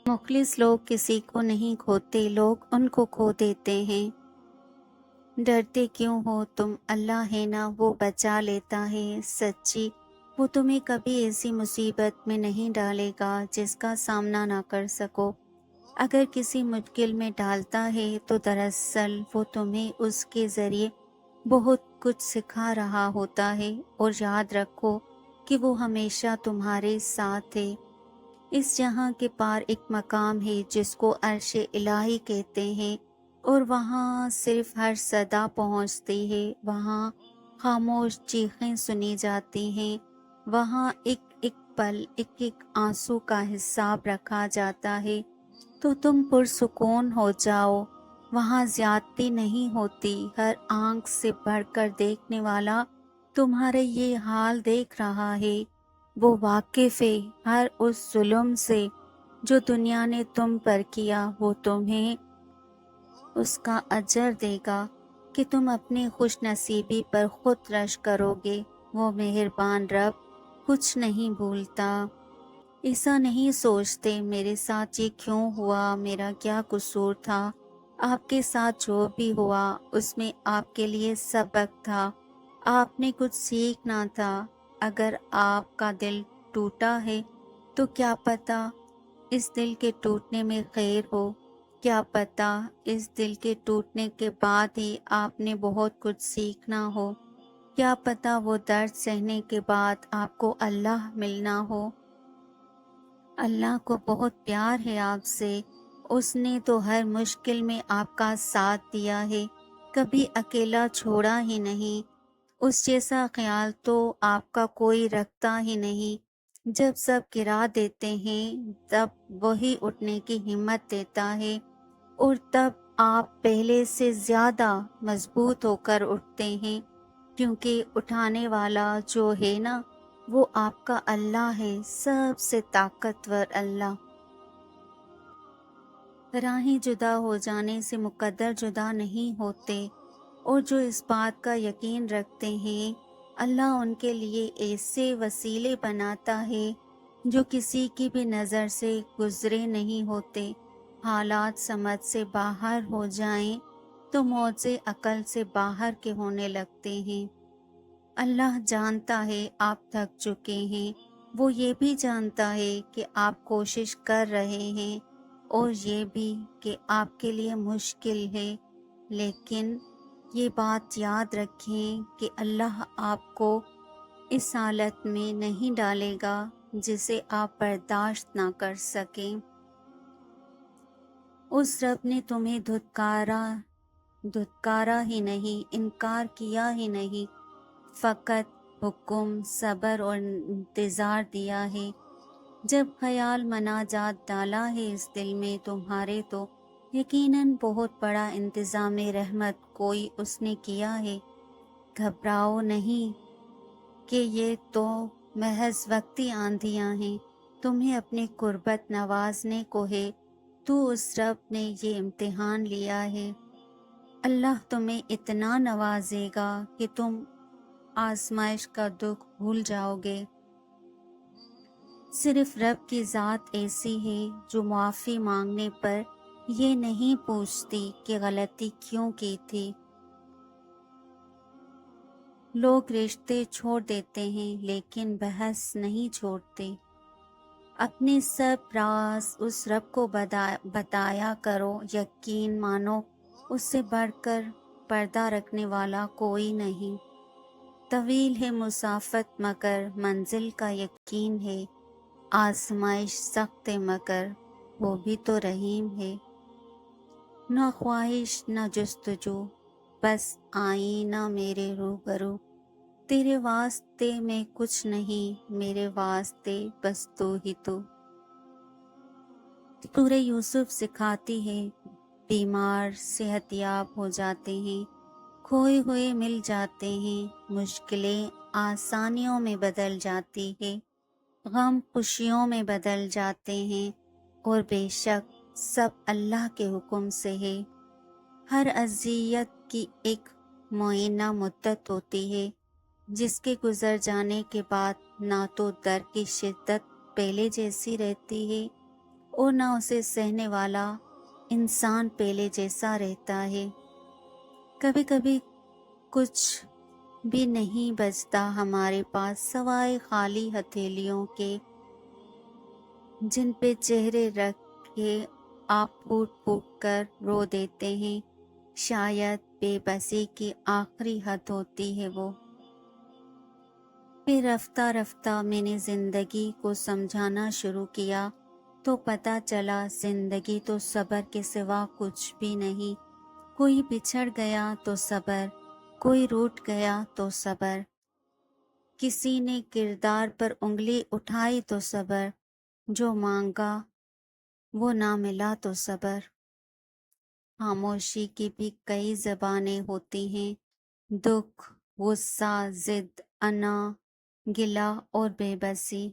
मुखलिस लोग किसी को नहीं खोते, लोग उनको खो देते हैं। डरते क्यों हो तुम, अल्लाह है ना वो बचा लेता है। सच्ची वो तुम्हें कभी ऐसी मुसीबत में नहीं डालेगा जिसका सामना ना कर सको। अगर किसी मुश्किल में डालता है तो दरअसल वो तुम्हें उसके ज़रिए बहुत कुछ सिखा रहा होता है। और याद रखो कि वो हमेशा तुम्हारे साथ है। इस जहां के पार एक मकाम है जिसको अर्श इलाही कहते हैं, और वहाँ सिर्फ हर सदा पहुँचती है। वहाँ खामोश चीखें सुनी जाती हैं। वहाँ एक एक पल, एक एक आंसू का हिसाब रखा जाता है। तो तुम पुरसुकून हो जाओ। वहाँ ज्यादती नहीं होती। हर आंख से बढ़कर देखने वाला तुम्हारे ये हाल देख रहा है। वो वाकिफ है हर उस जुल्म से जो दुनिया ने तुम पर किया। वो तुम्हें उसका अजर देगा कि तुम अपनी खुश नसीबी पर खुद रश करोगे। वो मेहरबान रब कुछ नहीं भूलता। ऐसा नहीं सोचते मेरे साथ ये क्यों हुआ, मेरा क्या कसूर था। आपके साथ जो भी हुआ उसमें आपके लिए सबक था। आपने कुछ सीखना था। अगर आपका दिल टूटा है तो क्या पता इस दिल के टूटने में खैर हो। क्या पता इस दिल के टूटने के बाद ही आपने बहुत कुछ सीखना हो। क्या पता वो दर्द सहने के बाद आपको अल्लाह मिलना हो। अल्लाह को बहुत प्यार है आपसे। उसने तो हर मुश्किल में आपका साथ दिया है, कभी अकेला छोड़ा ही नहीं। उस जैसा ख्याल तो आपका कोई रखता ही नहीं। जब सब गिरा देते हैं तब वही उठने की हिम्मत देता है, और तब आप पहले से ज्यादा मजबूत होकर उठते हैं, क्योंकि उठाने वाला जो है ना वो आपका अल्लाह है, सबसे ताकतवर अल्लाह। राहें जुदा हो जाने से मुकद्दर जुदा नहीं होते, और जो इस बात का यकीन रखते हैं अल्लाह उनके लिए ऐसे वसीले बनाता है जो किसी की भी नज़र से गुजरे नहीं होते। हालात समझ से बाहर हो जाएं तो मौजे अकल से बाहर के होने लगते हैं। अल्लाह जानता है आप थक चुके हैं। वो ये भी जानता है कि आप कोशिश कर रहे हैं, और ये भी कि आपके लिए मुश्किल है। लेकिन ये बात याद रखें कि अल्लाह आपको इस हालत में नहीं डालेगा जिसे आप बर्दाश्त ना कर सकें। उस रब ने तुम्हें धुतकारा ही नहीं, इनकार किया ही नहीं, फ़कत हुक्म, सब्र और इंतज़ार दिया है। जब ख्याल मनाजात डाला है इस दिल में तुम्हारे, तो यकीनन बहुत बड़ा इंतज़ाम रहमत कोई उसने किया है। घबराओ नहीं कि ये तो महज वक्ती आंधियां हैं। तुम्हें अपनी कुर्बत नवाजने को है, तो उस रब ने ये इम्तिहान लिया है। अल्लाह तुम्हें इतना नवाजेगा कि तुम आजमाइश का दुख भूल जाओगे। सिर्फ रब की ज़ात ऐसी है जो माफ़ी मांगने पर ये नहीं पूछती कि गलती क्यों की थी। लोग रिश्ते छोड़ देते हैं लेकिन बहस नहीं छोड़ते। अपने सब राज उस रब को बताया करो। यकीन मानो उससे बढ़कर पर्दा रखने वाला कोई नहीं। तवील है मुसाफत मगर मंजिल का यकीन है। आजमाइश सख्त मगर वो भी तो रहीम है। न ख्वाहिश न जुस्तजू, बस आईना मेरे रूबरू। तेरे वास्ते में कुछ नहीं, मेरे वास्ते बस तू ही तू। सूरह यूसुफ सिखाती है बीमार सेहतयाब हो जाते हैं, खोए हुए मिल जाते हैं, मुश्किलें आसानियों में बदल जाती है, गम खुशियों में बदल जाते हैं, और बेशक सब अल्लाह के हुक्म से है। हर अज़ियत की एक मुअय्यना मुद्दत होती है जिसके गुजर जाने के बाद ना तो दर्द की शिद्दत पहले जैसी रहती है اور نہ اسے سہنے والا انسان پہلے جیسا رہتا ہے۔ کبھی کبھی کچھ بھی نہیں بچتا ہمارے پاس سوائے خالی ہتھیلیوں کے، جن پہ چہرے رکھ کے آپ پھوٹ پھوٹ کر رو دیتے ہیں۔ شاید بے بسی کی آخری حد ہوتی ہے وہ۔ پھر رفتہ رفتہ میں نے زندگی کو سمجھانا شروع کیا تو پتہ چلا زندگی تو صبر کے سوا کچھ بھی نہیں۔ کوئی بچھڑ گیا تو صبر، کوئی روٹھ گیا تو صبر، کسی نے کردار پر انگلی اٹھائی تو صبر، جو مانگا وہ نہ ملا تو صبر۔ خاموشی کی بھی کئی زبانیں ہوتی ہیں، دکھ، غصہ، ضد، انا، گلہ اور بے بسی۔